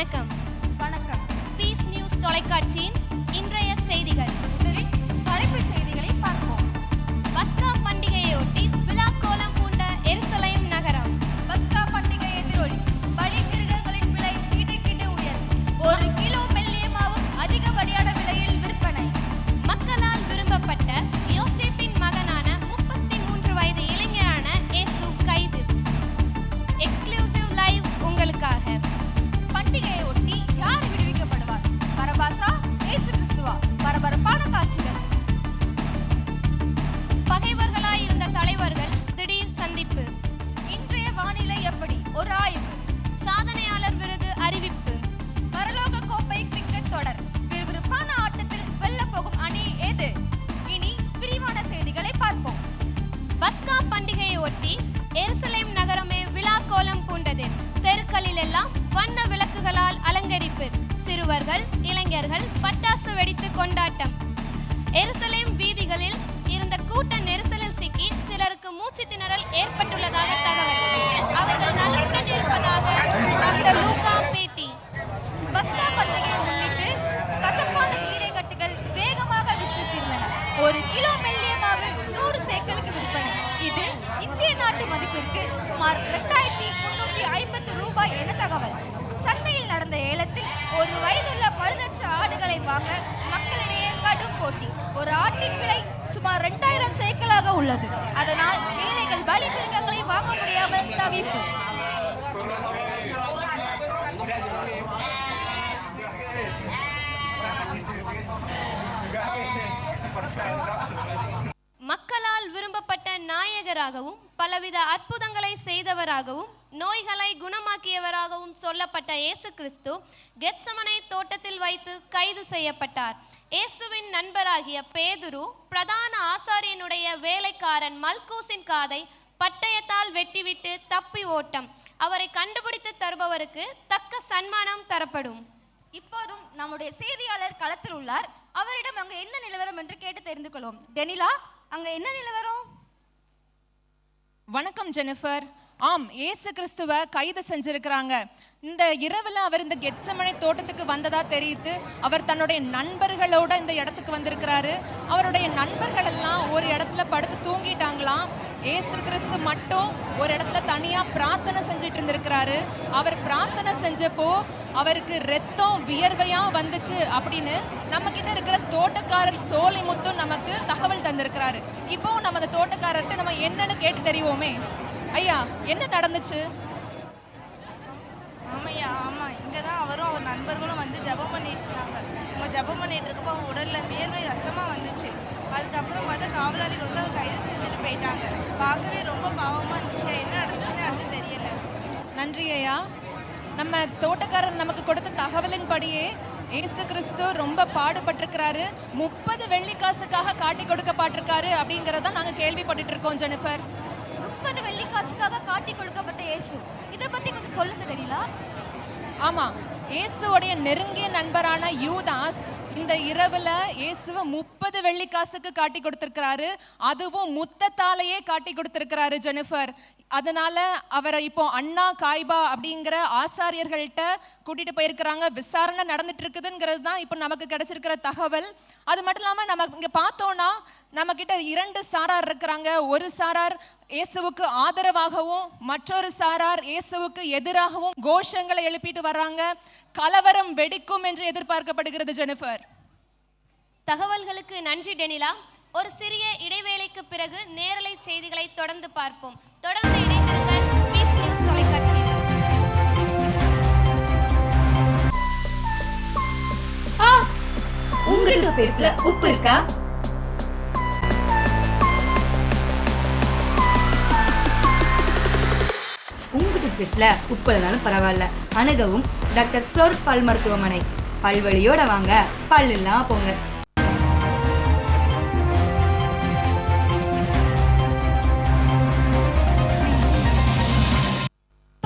வணக்கம். வணக்கம். Piece news தொலைக்காட்சியின் இன்றைய செய்திகள். முதலில் தலைப்புச் செய்திகளை பார்ப்போம். பஸ்கா பண்டிகையொட்டி விழா கோலம் பூண்ட எருசலேம் நகரம். பஸ்கா பண்டிகை எதிரொலி பலி மிருகங்களின் விலை கிடுகிடு உயர்வு. 1 கிலோ மெல்லிய மாவு அதிகப்படியான விலையில் விற்பனை. மக்களால் விரும்பப்பட்ட யோசேப்பின் மகனான 33 வயது இளைஞரான இயேசு கைது. எக்ஸ்க்ளூசிவ் லைவ் உங்களுக்காக. பண்டிகையை ஒட்டி யார் விடுவிக்கப்படுவார்? பரபாசா, இயேசு கிறிஸ்துவா? பரபரப்பான காட்சிகள். பகைவர்களாயிருந்த தலைவர்கள் திடீர் சந்திப்பு. இன்றைய வானிலை எப்படி? ஒரு ஆய்வு. சாதனையாளர் விருது அறிவிப்பு. பரலோக கோப்பை கிரிக்கெட் தொடர். விறுவிறுப்பான ஆட்டத்தில் வெல்லப் போகும் அணி எது? இனி விரிவான செய்திகளை பார்ப்போம். பஸ்கா பண்டிகையை ஒட்டி எருசலேம் நகரமே விழா கோலம் பூண்டது. தெருக்களில் எல்லாம் வண்ண விளக்குகளால் அலங்கரிப்பு. சிறுவர்கள், இளைஞர்கள் பட்டாசு வெடித்து கொண்டாட்டம். எருசலேம் வீதிகளில் இருந்த கூட்ட நெரிசலில் சிக்கி சிலருக்கு மூச்சு திணறல் ஏற்பட்டுள்ளதாக தகவல். அவர்கள் நலமுடன் இருப்பதாக டாக்டர் லூகா பேட்டி. பஸ்கா பண்டிகையை முன்னிட்டு கசப்பான கீரை கட்டுகள் வேகமாக விற்று தீர்ந்தன. 1 கிலோ மெல்லிய மாவு 100 சேக்கலுக்கு விற்பனை. இது இந்திய நாட்டு மதிப்பிற்கு சுமார் 2350 ரூபாய் என தகவல். சந்தையில் நடந்த ஏலத்தில் 1 வயதுள்ள பழுதற்ற ஆடுகளை வாங்க மக்களிடையே கடும் போட்டி. ஒரு ஆட்டின் விலை சுமார் 2000 சேக்கலாக உள்ளது. அதனால் ஏழைகள் பலி மிருகங்களை வாங்க முடியாமல் தவிப்பு. மக்களால் விரும்பப்பட்ட நாயகராகவும் பலவித அற்புதங்களை செய்தவராகவும் நோய்களை குணமாக்கியவராகவும் சொல்லப்பட்ட இயேசு கிறிஸ்து கெத்சமனே தோட்டத்தில் வைத்து கைது செய்யப்பட்டார். இயேசுவின் நண்பராகிய பேதுரு பிரதான ஆசாரியனுடைய வேலைக்காரன் மல்கூசின் காதை பட்டயத்தால் வெட்டிவிட்டு தப்பி ஓட்டம். அவரை கண்டுபிடித்து தருபவருக்கு தக்க சன்மானம் தரப்படும். இப்போதும் நம்முடைய செய்தியாளர் களத்தில் உள்ளார். அவரிடம் அங்க என்ன நிலவரம் என்று கேட்டு தெரிந்து கொள்வோம். டெனிலா, அங்க என்ன நிலவரம்? வணக்கம் ஜெனிஃபர். ஆம், இயேசு கிறிஸ்துவ கைது செஞ்சிருக்கிறாங்க. இந்த இரவுல அவர் இந்த கெத்சமனே தோட்டத்துக்கு வந்ததா தெரியுது. அவர் தன்னுடைய நண்பர்களோட இந்த இடத்துக்கு வந்திருக்கிறாரு. அவருடைய நண்பர்கள் எல்லாம் ஒரு இடத்துல படுத்து தூங்கிட்டாங்களாம். இயேசு கிறிஸ்து மட்டும் ஒரு இடத்துல தனியா பிரார்த்தனை செஞ்சுட்டு இருந்திருக்கிறாரு. அவர் பிரார்த்தனை செஞ்சப்போ அவருக்கு ரத்தம் வியர்வையா வந்துச்சு அப்படின்னு நம்ம கிட்ட இருக்கிற தோட்டக்காரர் சோலைமுத்து நமக்கு தகவல் தந்திருக்கிறாரு. இப்போ நம்ம அந்த தோட்டக்காரர்கிட்ட நம்ம என்னன்னு கேட்டு தெரியுவோமே. ஐயா, என்ன நடந்துச்சு? ஆமாம், இங்கே தான் அவரும் அவர் நண்பர்களும் வந்து ஜெபம் பண்ணிட்டு இருந்தாங்க. அவங்க ஜெபம் பண்ணிட்டு இருக்கப்போ அவங்க உடலில் வியர்வை ரத்தமாக வந்துச்சு. அதுக்கப்புறம் பார்த்தா காவலாளிகள் வந்து அவர் கைது செஞ்சுட்டு போயிட்டாங்க. பார்க்கவே ரொம்ப பாவமாக இருந்துச்சு. என்ன நடந்துச்சுன்னு எனக்கு தெரியலை. நன்றி ஐயா. நம்ம தோட்டக்காரர் நமக்கு கொடுத்த தகவலின்படியே இயேசு கிறிஸ்து ரொம்ப பாடுபட்டிருக்கிறாரு. 30 வெள்ளிக்காசுக்காக காட்டி கொடுக்கப்பட்டிருக்காரு அப்படிங்கிறத நாங்கள் கேள்விப்பட்டுட்டு இருக்கோம் ஜெனிஃபர். 30 வெள்ளிக்காசுக்காக காட்டி கொடுக்கப்பட்ட இயேசு, இதை பத்தி கொஞ்சம் சொல்லுங்க டெனிலா. ஆமா, இயேசுவோடைய நெருங்கிய நண்பரான யூதாஸ் இந்த இரவுல இயேசுவை 30 வெள்ளிக்காசுக்கு காட்டி கொடுத்திருக்கிறாரு. அதுவும் முத்தத்தாலேயே காட்டி கொடுத்திருக்கிறாரு ஜெனிஃபர். அதனால அவரை இப்போ அண்ணா காய்பா அப்படிங்கிற ஆசாரியர்கள்ட்ட கூட்டிட்டு போயிருக்கிறாங்க. விசாரணை நடந்துட்டு இருக்குதுங்கிறது தான் இப்போ நமக்கு கிடைச்சிருக்கிற தகவல். அது மட்டும் இல்லாம நம்ம இங்க பார்த்தோம்னா நம்ம கிட்ட 2 சாரார் இருக்கிறாங்க. ஒரு சாரார் இயேசுவுக்கு ஆதரவாகவும் மற்றொரு சாரார் இயேசுவுக்கு எதிராகவும் கோஷங்களை எழுப்பிட்டு வர்றாங்க. கலவரம் வெடிக்கும் என்று எதிர்பார்க்கப்படுகிறது ஜெனிஃபர். தகவல்களுக்கு நன்றி டெனிலா. ஒரு சிறிய இடைவேளைக்கு பிறகு நேரலை செய்திகளை தொடர்ந்து பார்ப்போம். தொடர்ந்து இணைந்திருங்கள் பீஸ் நியூஸ் தொலைக்காட்சி. உங்க பேஸ்ல உப்பு இருக்கா? உங்க பேஸ்ல உப்பு இல்லைனாலும் பரவாயில்ல, அணுகவும் டாக்டர் சோர் பல் மருத்துவமனை. பல்வழியோட வாங்க, பல் இல்லாம போங்க.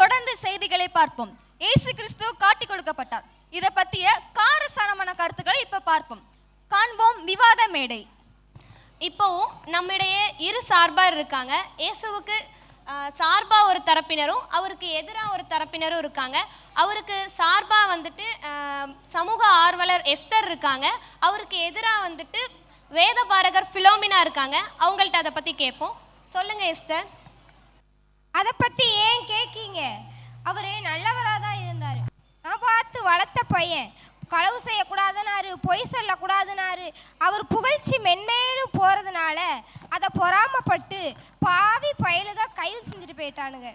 தொடர்ந்து செய்திகளை பார்ப்போம். இயேசு கிறிஸ்து காட்டி கொடுக்கப்பட்டார். இதை பற்றிய காரசாரமான கருத்துக்களை இப்ப பார்ப்போம். காண்போம் விவாத மேடை. இப்போ நம்மிடையே இரு சார்பார் இருக்காங்க. இயேசுவுக்கு சார்பா ஒரு தரப்பினரும் அவருக்கு எதிராக ஒரு தரப்பினரும் இருக்காங்க. அவருக்கு சார்பா வந்துட்டு சமூக ஆர்வலர் எஸ்தர் இருக்காங்க. அவருக்கு எதிராக வந்துட்டு வேதபாரகர் பிலோமினா இருக்காங்க. அவங்கள்ட்ட அதை பற்றி கேட்போம். சொல்லுங்க எஸ்தர். அதை பற்றி ஏன் கேட்கீங்க? அவர் நல்லவராக தான் இருந்தார். நான் பார்த்து வளர்த்த பையன். களவு செய்யக்கூடாதுனாரு, பொய் சொல்லக்கூடாதுனாரு. அவர் புகழ்ச்சி மென்மேலும் போகிறதுனால அதை பொறாமப்பட்டு பாவி பயலுக கைது செஞ்சுட்டு போயிட்டானுங்க.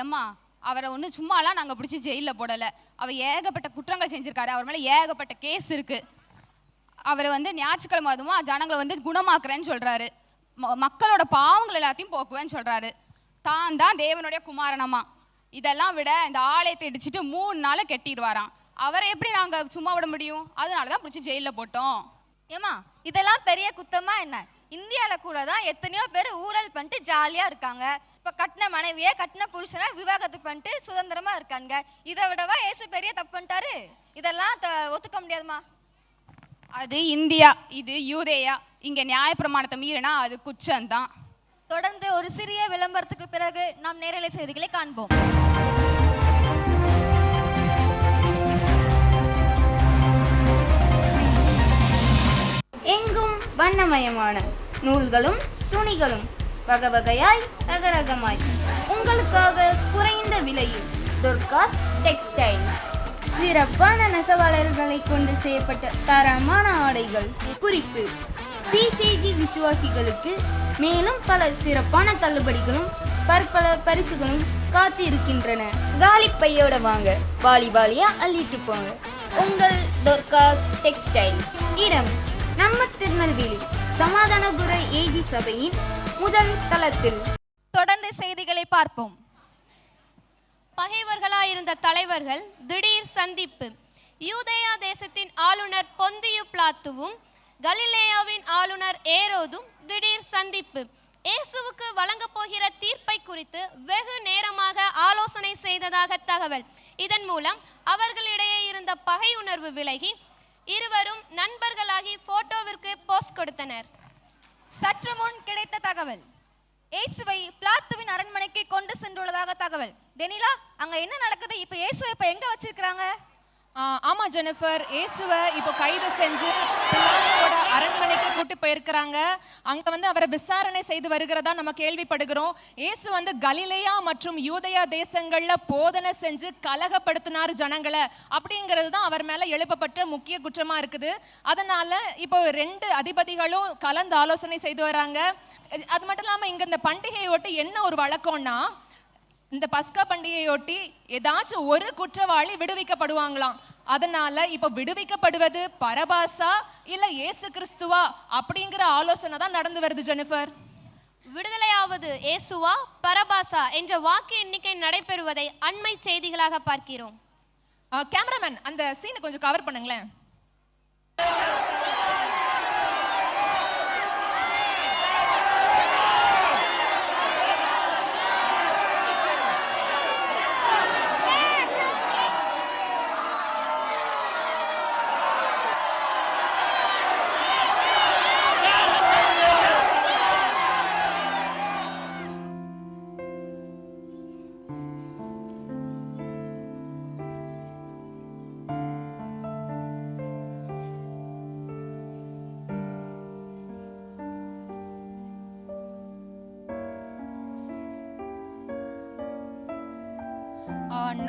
எம்மா, அவரை ஒன்றும் சும்மாலாம் நாங்கள் பிடிச்சி ஜெயிலில் போடலை. அவர் ஏகப்பட்ட குற்றங்கள் செஞ்சுருக்காரு. அவர் மேலே ஏகப்பட்ட கேஸ் இருக்குது. அவர் ஞாயிற்றுக்கிழமை அதுவும் ஜனங்களை குணமாக்குறேன்னு சொல்கிறாரு. மக்களோட பாவங்கள் எல்லாத்தையும் போக்குவேன்னு சொல்கிறாரு. தான் தேவனுடைய குமாரனம்மா. இதெல்லாம் விட இந்த ஆலயத்தை இடிச்சிட்டு 3 நாளை கெட்டிடுவாராம். அவரை எப்படி நாங்கள் சும்மா விட முடியும்? அதனால தான் பிடிச்சி ஜெயிலில் போட்டோம். ஏமா, இதெல்லாம் பெரிய குத்தமா என்ன? இந்தியாவில் கூட தான் எத்தனையோ பேர் ஊழல் பண்ணிட்டு ஜாலியாக இருக்காங்க. இப்போ கட்டின மனைவியை கட்டின புருஷனை விவாகரத்து பண்ணிட்டு சுதந்திரமாக இருக்காங்க. இதை விடவா ஏசு பெரிய தப்பு பண்ணிட்டாரு? இதெல்லாம் ஒத்துக்க முடியாதுமா. அது இந்தியா, இது யூதேயா. இங்கே நியாயப்பிரமாணத்தை மீறினா அது குற்றம்தான். தொடர்ந்து ஒரு சிறிய விளம்பரத்துக்கு பிறகு நாம் நேரலை செய்திகளை காண்போம். எங்கும் வண்ணமயமான நூல்களும் துணிகளும் வகை வகையாய் ரகரகமாய் உங்களுக்காக குறைந்த விலையில் துர்காஸ் டெக்ஸ்டைல். சிறப்பான நெசவாளர்களை கொண்டு செய்யப்பட்ட தரமான ஆடைகள். குறிப்பு: பிசிஜி விசுவாசிகளுக்கு மேலும் பல சிறப்பான தள்ளுபடிகளும் பற்பல பரிசுகளும் காத்து இருக்கின்றன. காலி பையோட வாங்க, வாலி வாலியா அள்ளிட்டு போங்க. உங்கள் துர்காஸ் டெக்ஸ்டைல். இடம் நம்ம திருநெல்வேலி சமாதானபுர ஏஜி சபையின் முதல் தளத்தில். தொடர்ந்து செய்திகளை பார்ப்போம். பகைவர்களாயிருந்த தலைவர்கள் திடீர் சந்திப்பு. யூதேயா தேசத்தின் ஆளுநர் பொந்தியு பிலாத்துவும் கலிலேயாவின் ஆளுநர் ஏரோதும் திடீர் சந்திப்பு. இயேசுவுக்கு வழங்கப் போகிற தீர்ப்பை குறித்து வெகு நேரமாக ஆலோசனை செய்ததாக தகவல். இதன் மூலம் அவர்களிடையே இருந்த பகை உணர்வு விலகி இருவரும் நண்பர்களாகி போட்டோவிற்கு போஸ்ட் கொடுத்தனர். சற்று முன் கிடைத்த தகவல், இயேசுவை பிலாத்துவின் அரண்மனைக்கு கொண்டு சென்றுள்ளதாக தகவல். டெனிலா, அங்க என்ன நடக்குது? இப்ப இயேசுவை இப்ப எங்க வச்சிருக்காங்க? ஆமா ஜெனிஃபர், இயேசுவை இப்போ கைது செஞ்சு பிலாத்தோட அரண்மனைக்கு கூட்டி போயிருக்கிறாங்க. அங்க அவரை விசாரணை செய்து வருகிறதா நம்ம கேள்விப்படுகிறோம். இயேசு கலிலேயா மற்றும் யூதேயா தேசங்கள்ல போதனை செஞ்சு கலகப்படுத்தினார் ஜனங்களை அப்படிங்கிறது தான் அவர் மேல எழுப்பப்பட்ட முக்கிய குற்றமா இருக்குது. அதனால இப்போ 2 அதிபதிகளும் கலந்து ஆலோசனை செய்து வராங்க. அது மட்டும் இல்லாம இங்க இந்த பண்டிகையொட்டி என்ன ஒரு வழக்கம்னா, இந்த பஸ்கா பண்டிகையொட்டி ஏதாச்சும் ஒரு குற்றவாளி விடுவிக்கப்படுவாங்களாம். அதனால இப்ப விடுவிக்கப்படுவது பரபாசா இல்ல இயேசு கிறிஸ்துவா அப்படிங்கிற ஆலோசனை தான் நடந்து வருது ஜெனிஃபர். விடுதலையாவது இயேசுவா பரபாசா என்ற வாக்கு எண்ணிக்கை நடைபெறுவதை அண்மை செய்திகளாக பார்க்கிறோம். கேமராமேன், அந்த சீனை கொஞ்சம் கவர் பண்ணுங்களேன்.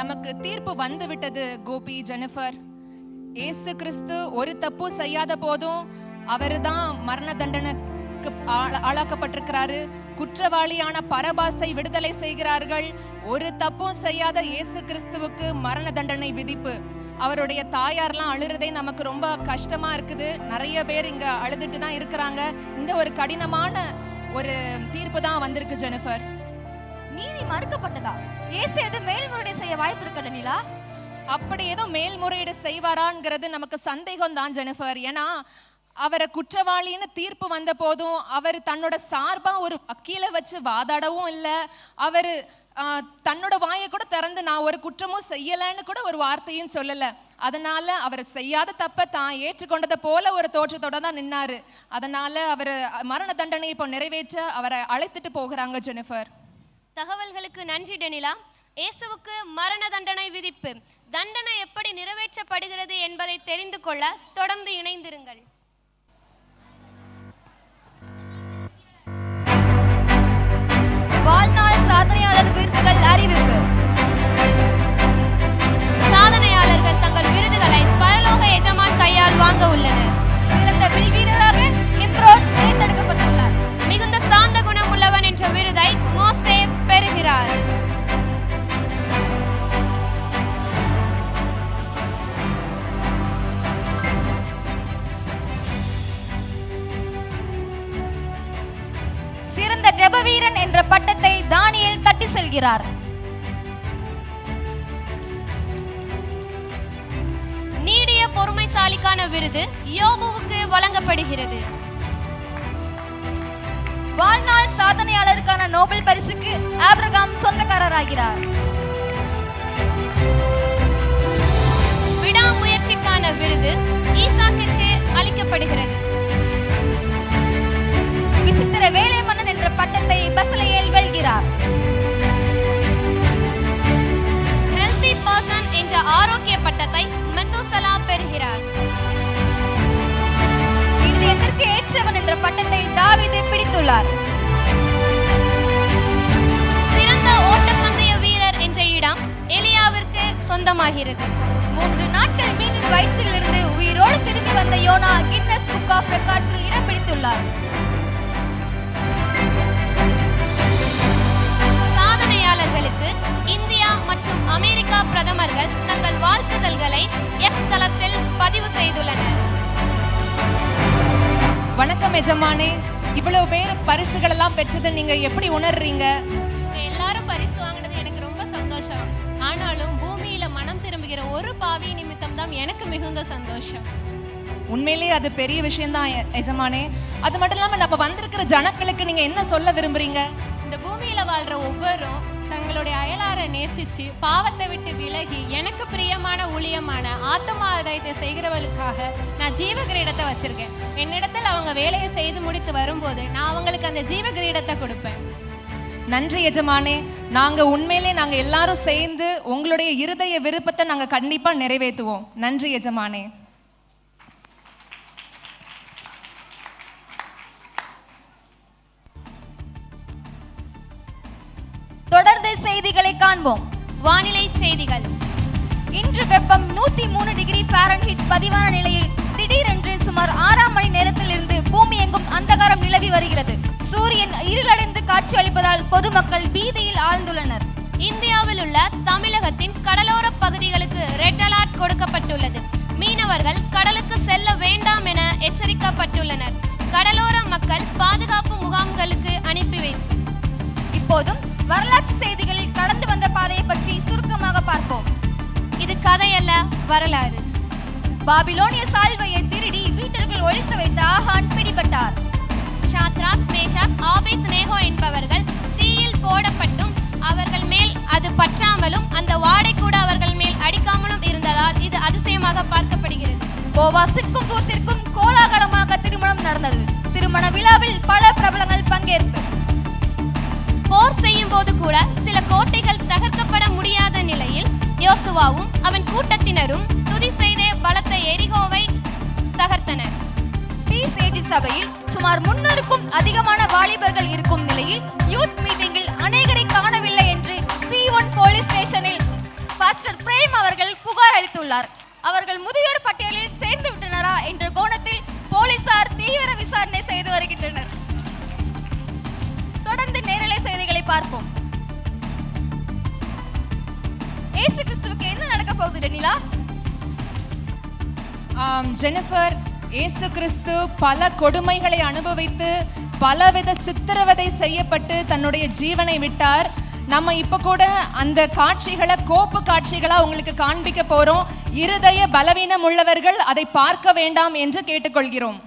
நமக்கு தீர்ப்பு வந்து விட்டது கோபி, ஜெனிஃபர். இயேசு கிறிஸ்து ஒரு தப்பு செய்யாத போதும் அவர்தான் மரண தண்டனைக்கு ஆளாக்கப்பட்டிருக்கிறாரு. குற்றவாளியான பரபாசை விடுதலை செய்கிறார்கள். ஒரு தப்பும் செய்யாத இயேசு கிறிஸ்துவுக்கு மரண தண்டனை விதிப்பு. அவருடைய தாயார்லாம் அழுறதே நமக்கு ரொம்ப கஷ்டமா இருக்குது. நிறைய பேர் இங்க அழுதுட்டு தான் இருக்கிறாங்க. இந்த ஒரு கடினமான ஒரு தீர்ப்பு தான் வந்திருக்கு ஜெனிஃபர். நீதி மறுக்கப்பட்டதா? இயேசு எது மேல்முறையீடு செய்ய வாய்ப்பு இருக்கு டெனிலா? அப்படி ஏதோ மேல்முறையீடு செய்வாராங்கிறது நமக்கு சந்தேகம் தான் ஜெனிஃபர். ஏன்னா அவரை குற்றவாளின்னு தீர்ப்பு வந்த போதும் அவர் தன்னோட சார்பா ஒரு வக்கீலை வச்சு வாதாடவும் இல்லை. அவர் தன்னோட வாயை கூட திறந்து நான் ஒரு குற்றமும் செய்யலைன்னு கூட ஒரு வார்த்தையும் சொல்லலை. அதனால அவர் செய்யாத தப்பை தான் ஏற்றுக்கொண்டதை போல ஒரு தோற்றத்தோட தான் நின்னாரு. அதனால அவர் மரண தண்டனை இப்போ நிறைவேற்ற அவரை அழைத்துட்டு போகிறாங்க ஜெனிஃபர். தகவல்களுக்கு நன்றி டெனிலா. இயேசுவுக்கு மரண தண்டனை விதிப்பு, தண்டனை எப்படி நிறைவேற்றப்படுகிறது என்பதை தெரிந்து கொள்ள தொடர்ந்து இணைந்திருங்கள். வாழ்நாள் சாதனையாளர் விருதுகள் அறிவிப்பு. சாதனையாளர்கள் தங்கள் விருதுகளை பரலோக எஜமான் கையால் வாங்க உள்ளனர். சிறந்த வில் வீரராக நிம்ரோத் தேர்ந்தெடுக்கப்பட்டுள்ளார். மிகுந்த சாந்த குணம் உள்ளவன் என்ற விருதை மோசே பெறுகிறார். சிறந்த ஜெபவீரன் என்ற பட்டத்தை தானியேல் தட்டி செல்கிறார். நீடிய பொறுமைசாலிக்கான விருது யோபுவுக்கு வழங்கப்படுகிறது. வாழ்நாள் சாதனையாளருக்கான நோபல் பரிசுக்கு ஆபிரகாம் சொந்தக்காரராகிறார். விடாமுயற்சிக்கான விருது ஈசாக்கிற்கு அளிக்கப்படுகிறது. விசித்திர வேலை மன்னன் என்ற பட்டத்தை பசலேயேல் வெல்கிறார். ஹெல்தி பர்சன் என்ற ஆரோக்கிய பட்டத்தை மெத்துசலா பெறுகிறார். இதயத்திற்கு ஏற்றவன் என்ற பட்டத்தை தாவீது பிடித்துள்ளார். சிறந்த ஓட்டப்பந்தய வீரர் என்ற இடம் எலியாவிற்கு சொந்தமாகிறது. 3 நாட்கள் மீனின் வயிற்றில் இருந்து உயிரோடு திரும்பி வந்த யோனா கின்னஸ் புக் ஆஃப் ரெக்கார்ட்ஸில் இடம் பிடித்துள்ளார். சாதனையாளர்களுக்கு இந்தியா மற்றும் அமெரிக்கா பிரதமர்கள் தங்கள் வாழ்த்துதல்களை எக்ஸ் தளத்தில் பதிவு செய்துள்ளனர். வணக்கம் எஜமானே, இவ்வளவு பேர் பரிசுகள் எல்லாம் பெற்றது நீங்க எப்படி உணர்றீங்க? எல்லாரும் பரிசு வாங்கினது எனக்கு ரொம்ப சந்தோஷம். ஆனாலும் பூமியில மனம் திரும்புகிற ஒரு பாவி நிமித்தம் தான் எனக்கு மிகுந்த சந்தோஷம். உண்மையிலேயே அது பெரிய விஷயம்தான் எஜமானே. அது மட்டும் இல்லாம நம்ம வந்திருக்கிற ஜனங்களுக்கு நீங்க என்ன சொல்ல விரும்புறீங்க? இந்த பூமியில வாழ்ற ஒவ்வொரும் தங்களுடைய அயலாரை நேசிச்சு பாவத்தை விட்டு விலகி எனக்கு பிரியமான ஊழியமான ஆத்மா ஆதாயத்தை செய்கிறவர்களுக்காக நான் ஜீவ கிரீடத்தை வச்சிருக்கேன். என்னிடத்தில் அவங்க வேலையை செய்து முடித்து வரும்போது நான் அவங்களுக்கு அந்த ஜீவ கிரீடத்தை கொடுப்பேன். நன்றி எஜமானே. நாங்க எல்லாரும் சேர்ந்து உங்களுடைய இருதய விருப்பத்தை நாங்க கண்டிப்பா நிறைவேற்றுவோம். நன்றி எஜமானே. தொடர்ந்து செய்திகளை காண்போம். வானிலை செய்திகள். இன்று வெப்பம் 103 டிகிரி ஃபாரன்ஹீட் பதிவான நிலையில் திடீரென்று சுமார் 6 மணி நேரத்தில் இருந்து பூமி எங்கும் அந்தகாரம் நிலவி வருகிறது. சூரியன் இருளடைந்து காட்சி அளிப்பதால் பொதுமக்கள் பீதியில் ஆழ்ந்துள்ளனர். இந்தியாவில் உள்ள தமிழகத்தின் கடலோர பகுதிகளுக்கு ரெட் அலர்ட் கொடுக்கப்பட்டுள்ளது. மீனவர்கள் கடலுக்கு செல்ல வேண்டாம் என எச்சரிக்கப்பட்டுள்ளனர். கடலோர மக்கள் பாதுகாப்பு முகாம்களுக்கு அனுப்பி வைப்பு. இப்போதும் வரலாற்று செய்திகளில் கடந்து வந்த பாதையை பற்றி சுருக்கமாக பார்ப்போம். இது கதையல்ல, வரலாறு. பாபிலோனிய சால்வையை திருடி வீட்டிற்குள் ஒளித்து வைத்த ஆகான் பிடிபட்டார். ஷாத்ராக், மேஷாக், ஆபேத்நேகோ என்பவர்கள் தீயில் போடப்பட்டும் அவர்கள் மேல் அது பற்றாமலும் அந்த வாடை கூட அவர்கள் மேல் அடிக்காமலும் இருந்ததால் இது அதிசயமாக பார்க்கப்படுகிறது. போவாசிற்கும் ரூத்திற்கும் கோலாகலமாக திருமணம் நடந்தது. திருமண விழாவில் பல பிரபலங்கள் பங்கேற்பு. போர் செய்யும் போது கூட சில கோட்டைகள் தகர்க்கப்பட முடியாத நிலையில் யோசுவாவும் அவன் கூட்டத்தினரும் துதி செய்தே பலத்த எரிகோவை தகர்த்தனர். பீஸ் ஏஜி சபையில் சுமார் 300க்கும் அதிகமான வாலிபர்கள் இருக்கும் நிலையில் யூத் மீட்டிங்கில் அநேகரை காணவில்லை என்று C1 போலீஸ் ஸ்டேஷனில் பாஸ்டர் பிரேம் அவர்கள் புகார் அளித்துள்ளார். அவர்கள் முதியோர் பட்டியலில் சேர்ந்து விட்டனரா என்ற கோணத்தில் போலீசார் தீவிர விசாரணை செய்து வருகின்றனர். தொடர்ந்து நேரலை செய்திகளை பார்ப்போம். இயேசு கிறிஸ்துவுக்கு என்ன நடக்க போகுது டெனிலா? ஜெனிஃபர், இயேசு கிறிஸ்து பல கொடுமைகளை அனுபவித்து பலவித சித்திரவதை செய்யப்பட்டு தன்னுடைய ஜீவனை விட்டார். நம்ம இப்ப கூட அந்த காட்சிகளை கோப்பு காட்சிகளா உங்களுக்கு காண்பிக்க போறோம். இருதய பலவீனம் உள்ளவர்கள் அதை பார்க்க வேண்டாம் என்று கேட்டுக்கொள்கிறோம்.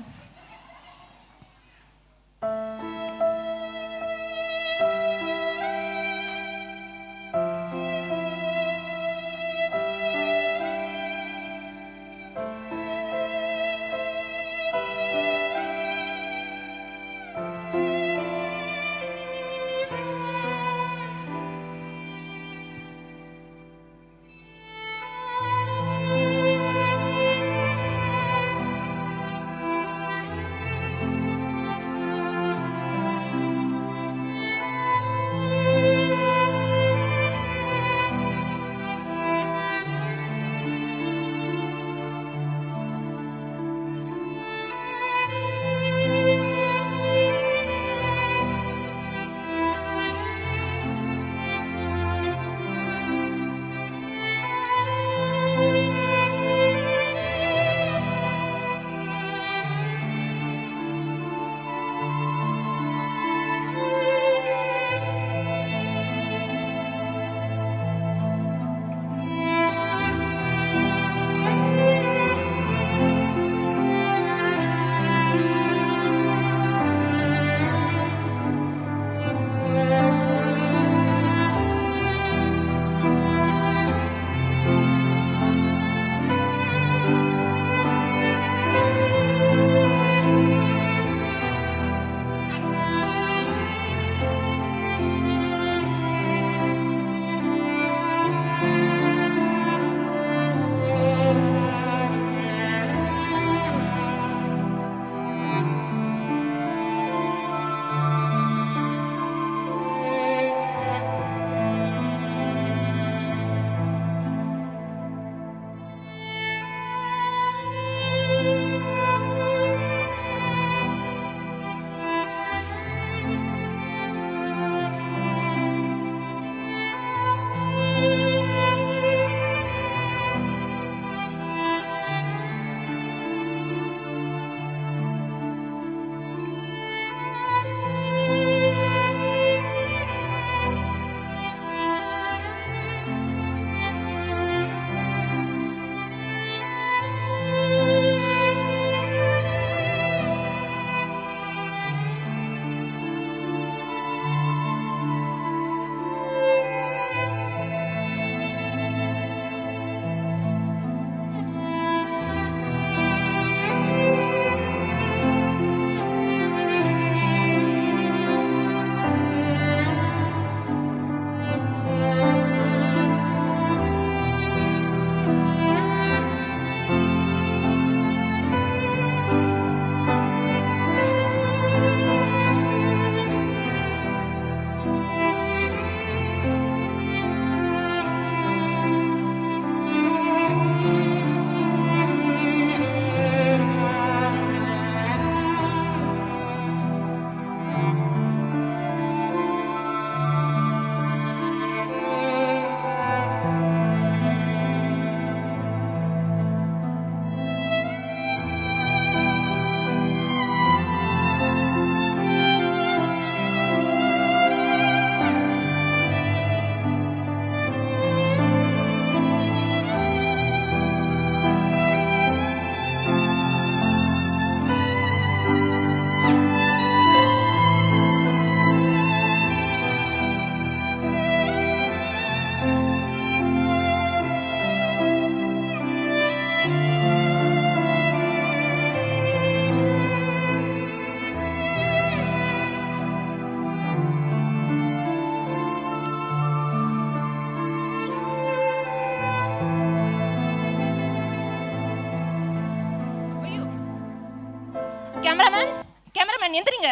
கேமராமேன் எந்திரிங்க.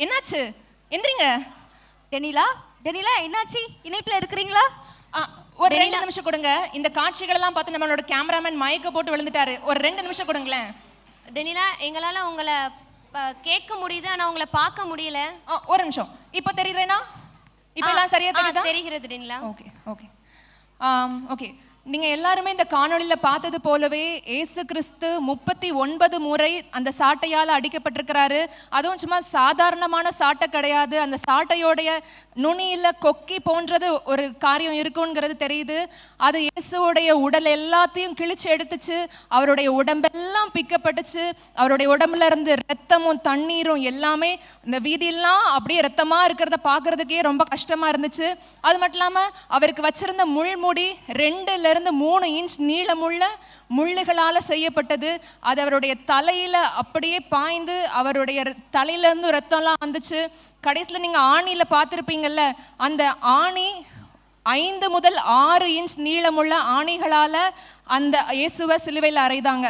என்னாச்சு? எந்திரிங்க. டெனிலா என்னாச்சு? இணைப்புல இருக்கிறீங்களா? ஒரு 2 நிமிஷம் கொடுங்க. இந்த காட்சிகள் எல்லாம் பார்த்து நம்மளோட கேமராமேன் மயக்க போட்டு விழுந்துட்டாரு. ஒரு 2 நிமிஷம் கொடுங்களேன். டெனிலா, எங்களால உங்களை கேட்க முடியுது, ஆனா உங்களை பார்க்க முடியல. ஒரு நிமிஷம். இப்போ தெரியுறேனா? இப்போ எல்லாம் சரியா தெரியுதா? தெரிகிறது டெனிலா. ஓகே. நீங்க எல்லாருமே இந்த காணொளியில பார்த்தது போலவே இயேசு கிறிஸ்து 39 முறை அந்த சாட்டையால் அடிக்கப்பட்டிருக்கிறாரு. அதுவும் சும்மா சாதாரணமான சாட்டை கிடையாது. அந்த சாட்டையோடைய நுனியில கொக்கி போன்றது ஒரு காரியம் இருக்குங்கிறது தெரியுது. அது இயேசுவோடைய உடல் எல்லாத்தையும் கிழிச்சு எடுத்துச்சு. அவருடைய உடம்பெல்லாம் பிக்கப்பட்டுச்சு. அவருடைய உடம்புல இருந்து ரத்தமும் தண்ணீரும் எல்லாமே இந்த வீதியெல்லாம் அப்படியே ரத்தமா இருக்கிறத பார்க்கறதுக்கே ரொம்ப கஷ்டமா இருந்துச்சு. அது மட்டும் இல்லாம அவருக்கு வச்சிருந்த முள்முடி 2 இருந்து 3 இன்ச் நீளமுள்ள முள்ளுகளால செய்யப்பட்டது. அது அவருடைய தலையில அப்படியே பாய்ந்து அவருடைய தலையில இருந்து ரத்தம்லாம் வந்துச்சு. கடைசியில் நீங்க ஆணியில பார்த்துருப்பீங்கல்ல, அந்த ஆணி 5 முதல் 6 இன்ச் நீளமுள்ள ஆணிகளால அந்த இயேசுவை சிலுவையில் அறைதாங்க.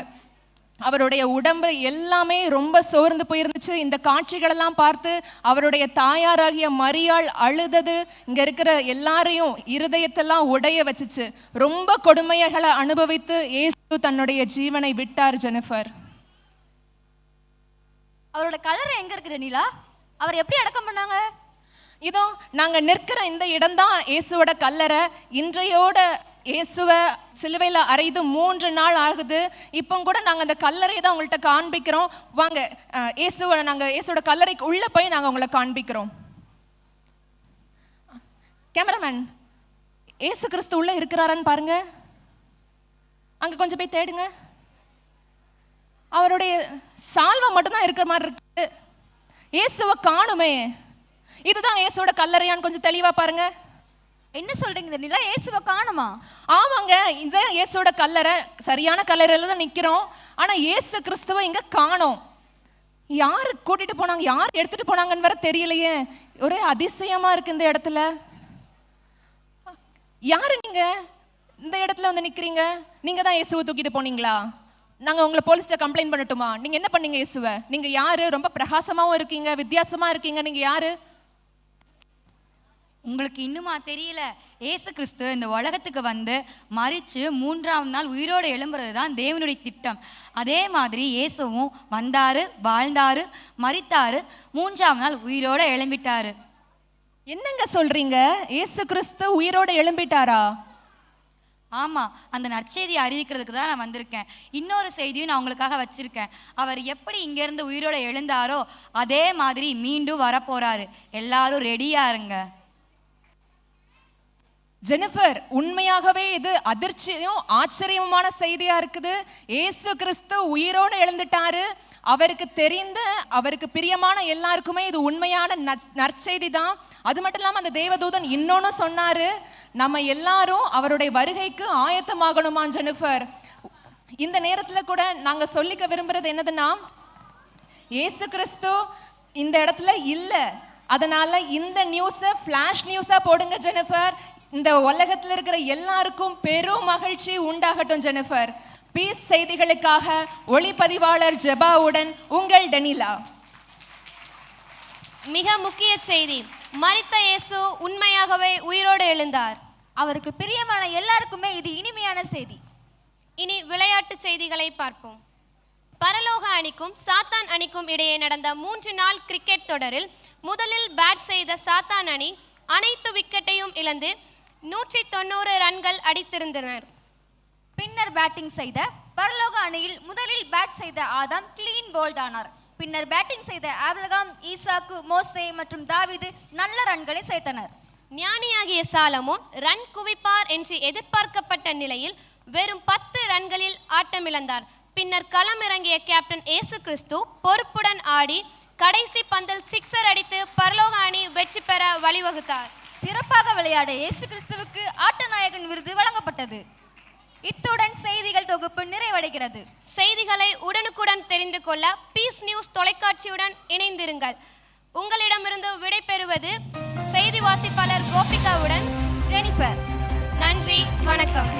அவருடைய உடம்பு எல்லாமே ரொம்ப சோர்ந்து போயிருந்துச்சு. இந்த காட்சிகளெல்லாம் பார்த்து அவருடைய தாயாராகிய மரியாள் அழுதது இங்க இருக்கிற எல்லாரையும் இருதயத்தெல்லாம் உடைய வச்சுச்சு. ரொம்ப கொடுமைகளை அனுபவித்து இயேசு தன்னுடைய ஜீவனை விட்டார். ஜெனிஃபர், அவரோட கல்லறை எங்க இருக்கு டெனிலா? அவர் எப்படி அடக்கம் பண்ணாங்க? இதோ நாங்க நிற்கிற இந்த இடம்தான் இயேசுவோட கல்லறை. இன்றையோட இயேசுவை சிலுவையில் அறைது 3 நாள் ஆகுது. இப்போ கூட நாங்கள் அந்த கல்லறையை தான் உங்கள்கிட்ட காண்பிக்கிறோம். வாங்க, இயேசுவோட கல்லறைக்கு உள்ள போய் நாங்கள் உங்களை காண்பிக்கிறோம். கேமராமேன், இயேசு கிறிஸ்து உள்ள இருக்கிறாரான்னு பாருங்க. அங்க கொஞ்சம் போய் தேடுங்க. அவருடைய சால்வை மட்டும்தான் இருக்கிற மாதிரி இருக்கு. இயேசுவை காணுமே. இதுதான் இயேசுவோட கல்லறையான்னு கொஞ்சம் தெளிவா பாருங்க. என்ன சொல்றீங்க டெனிலா? இயேசுவை காணுமா? ஆமாங்க, இந்த இயேசுவோட கல்லறை, சரியான கல்லறையில தான் நிக்கிறோம். ஆனா இயேசு கிறிஸ்துவை இங்க காணோம். யாரு கூட்டிட்டு போனாங்க, யார் எடுத்துட்டு போனாங்கன்னு வேற தெரியலையே. ஒரே அதிசயமா இருக்கு இந்த இடத்துல. யாரு நீங்க இந்த இடத்துல வந்து நிக்கிறீங்க? நீங்க தான் இயேசுவை தூக்கிட்டு போனீங்களா? நாங்க உங்களை போலீஸ்ல கம்ப்ளைண்ட் பண்ணட்டுமா? நீங்க என்ன பண்ணீங்க இயேசுவை? நீங்க யாரு? ரொம்ப பிரகாசமாவும் இருக்கீங்க, வித்தியாசமா இருக்கீங்க. நீங்க யாரு? உங்களுக்கு இன்னுமா தெரியல? இயேசு கிறிஸ்து இந்த உலகத்துக்கு வந்து மரித்து 3ஆம் நாள் உயிரோடு எழும்புறது தான் தேவனுடைய திட்டம். அதே மாதிரி இயேசுவும் வந்தாரு, வாழ்ந்தாரு, மரித்தாரு, 3ஆம் நாள் உயிரோடு எழும்பிட்டாரு. என்னங்க சொல்றீங்க? இயேசு கிறிஸ்து உயிரோடு எழும்பிட்டாரா? ஆமாம், அந்த நற்செய்தியை அறிவிக்கிறதுக்கு தான் நான் வந்திருக்கேன். இன்னொரு செய்தியும் நான் உங்களுக்காக வச்சிருக்கேன். அவர் எப்படி இங்கேருந்து உயிரோடு எழுந்தாரோ அதே மாதிரி மீண்டும் வரப்போறாரு. எல்லாரும் ரெடியா இருங்க. ஜெனிஃபர், உண்மையாகவே இது அதிர்ச்சியும் ஆச்சரியமான செய்தியா இருக்குது. இயேசு கிறிஸ்து உயிரோடு எழுந்துட்டாரு. அவருக்கு தெரிந்த, அவருக்கு பிரியமான எல்லாருக்குமே இது உண்மையான நற்செய்தி தான். அது மட்டும் இல்லாமல் அந்த தேவதூதன் இன்னொன்னு சொன்னாரு, நம்ம எல்லாரும் அவருடைய வருகைக்கு ஆயத்தமாகணுமா. ஜெனிஃபர், இந்த நேரத்தில் கூட நாங்க சொல்லிக்க விரும்புறது என்னதுன்னா, இயேசு கிறிஸ்து இந்த இடத்துல இல்லை. அதனால இந்த நியூஸை ஃபிளாஷ் நியூஸா போடுங்க ஜெனிஃபர். இந்த உலகத்தில் இருக்கிற எல்லாருக்கும் பெரும் மகிழ்ச்சி உண்டாகட்டும். ஜெனிஃபர், பீஸ் செய்திகளுக்காக ஒளிப்பதிவாளர் ஜெபாவுடன் உங்கள் டெனிலா. மிக முக்கிய செய்தி, மரித்த இயேசு உண்மையாகவே உயிரோடு எழுந்தார். அவருக்கு பிரியமான எல்லாருக்குமே இது இனிமையான செய்தி. இனி விளையாட்டு செய்திகளை பார்ப்போம். பரலோக அணிக்கும் சாத்தான் அணிக்கும் இடையே நடந்த 3 நாள் கிரிக்கெட் தொடரில் முதலில் பேட் செய்த சாத்தான் அணி அனைத்து விக்கெட்டையும் இழந்து 190 ரன்கள் அடித்திருந்தனர். பின்னர் பேட்டிங் செய்த பரலோக அணியில் முதலில் பேட் செய்த ஆதாம் கிளீன் போல்ட் ஆனார். பின்னர் பேட்டிங் செய்த ஆபிரகாம், ஈசாக்கு, மோசே மற்றும் தாவீது நல்ல ரன்களை சேர்த்தனர். ஞானியாகிய சாலமோன் ரன் குவிப்பார் என்று எதிர்பார்க்கப்பட்ட நிலையில் வெறும் 10 ரன்களில் ஆட்டமிழந்தார். பின்னர் களமிறங்கிய கேப்டன் இயேசு கிறிஸ்து பொறுப்புடன் ஆடி கடைசி பந்தில் 6 அடித்து பரலோக அணி வெற்றி பெற வழிவகுத்தார். சிறப்பாக விளையாட இயேசு கிறிஸ்துவுக்கு ஆட்டநாயகன் விருது வழங்கப்பட்டது. இத்துடன் செய்திகள் தொகுப்பு நிறைவடைகிறது. செய்திகளை உடனுக்குடன் தெரிந்து கொள்ள பீஸ் நியூஸ் தொலைக்காட்சியுடன் இணைந்திருங்கள். உங்களிடமிருந்து விடைபெறுவது செய்தி வாசிப்பாளர் கோபிகாவுடன் ஜெனிஃபர். நன்றி, வணக்கம்.